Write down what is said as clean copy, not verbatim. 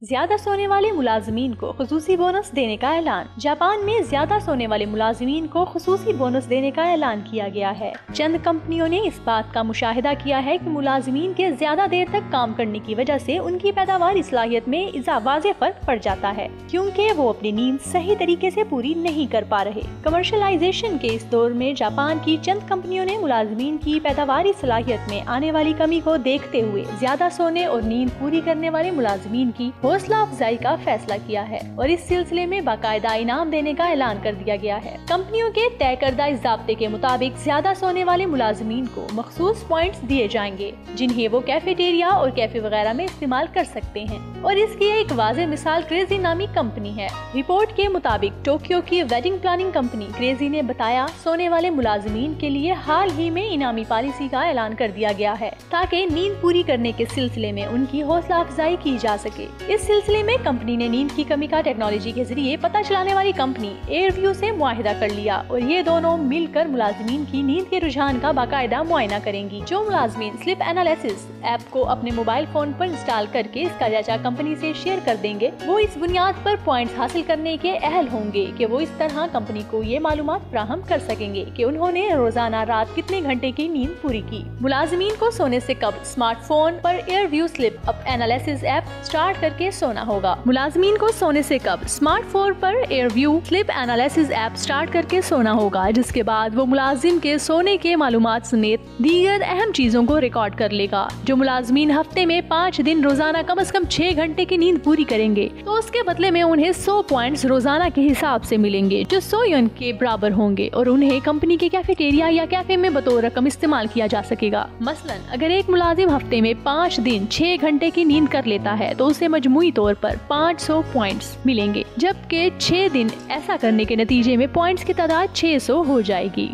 ज्यादा सोने वाले मुलाजमीन को खुसूसी बोनस देने का ऐलान। जापान में ज्यादा सोने वाले मुलाजमीन को खुसूसी बोनस देने का ऐलान किया गया है। चंद कंपनियों ने इस बात का मुशाहिदा किया है कि मुलाजमीन के ज्यादा देर तक काम करने की वजह से उनकी पैदावारी सलाहियत में वाज़ेह फर्क पड़ जाता है, क्योंकि वो अपनी नींद सही तरीके से पूरी नहीं कर पा रहे। कमर्शलाइजेशन के इस दौर में जापान की चंद कंपनियों ने मुलाजमीन की पैदावारी सलाहियत में आने वाली कमी को देखते हुए ज्यादा सोने और नींद पूरी करने वाले मुलाजमीन की हौसला अफजाई का फैसला किया है और इस सिलसिले में बाकायदा इनाम देने का ऐलान कर दिया गया है। कंपनियों के तय करदा ज़ाब्ते के मुताबिक ज्यादा सोने वाले मुलाजमीन को मखसूस पॉइंट्स दिए जाएंगे, जिन्हें वो कैफेटेरिया और कैफे वगैरह में इस्तेमाल कर सकते हैं। और इसकी एक वाज़ेह मिसाल क्रेजी नामी कंपनी है। रिपोर्ट के मुताबिक टोक्यो की वेडिंग प्लानिंग कंपनी क्रेजी ने बताया, सोने वाले मुलाजमीन के लिए हाल ही में इनामी पॉलिसी का ऐलान कर दिया गया है, ताकि नींद पूरी करने के सिलसिले में उनकी हौसला अफजाई की जा सके। इस सिलसिले में कंपनी ने नींद की कमी का टेक्नोलॉजी के जरिए पता चलाने वाली कंपनी एयरव्यू से मुआहिदा कर लिया और ये दोनों मिलकर मुलाजमीन की नींद के रुझान का बाकायदा मुआयना करेंगी। जो मुलाजमीन स्लीप एनालिसिस ऐप को अपने मोबाइल फोन पर इंस्टॉल करके इसका डाटा कंपनी से शेयर कर देंगे, वो इस बुनियाद पर पॉइंट्स हासिल करने के अहल होंगे कि वो इस तरह कंपनी को ये मालूमात फ्राहम कर सकेंगे कि उन्होंने रोजाना रात कितने घंटे की नींद पूरी की। मुलाजमीन को सोने से कब स्मार्टफोन पर एयरव्यू स्लीप एनालिसिस ऐप स्टार्ट करके सोना होगा। मुलाजमीन को सोने से कब स्मार्टफोन पर एयरव्यू स्लीप एनालिसिस ऐप स्टार्ट करके सोना होगा, जिसके बाद वो मुलाजिम के सोने के मालूमात समेत दीगर अहम चीजों को रिकॉर्ड कर लेगा। जो मुलाजमीन हफ्ते में 5 दिन रोजाना कम से कम 6 घंटे की नींद पूरी करेंगे तो उसके बदले में उन्हें 100 पॉइंट्स रोजाना के हिसाब से मिलेंगे, जो 100 युआन के बराबर होंगे और उन्हें कंपनी के कैफेटेरिया या कैफे में बतौर रकम इस्तेमाल किया जा सकेगा। मसलन अगर एक मुलाजिम हफ्ते में 5 दिन 6 घंटे की नींद कर लेता है तो उसे मजमूई तौर पर 500 पॉइंट्स मिलेंगे, जबकि 6 दिन ऐसा करने के नतीजे में पॉइंट्स की तादाद 600 हो जाएगी।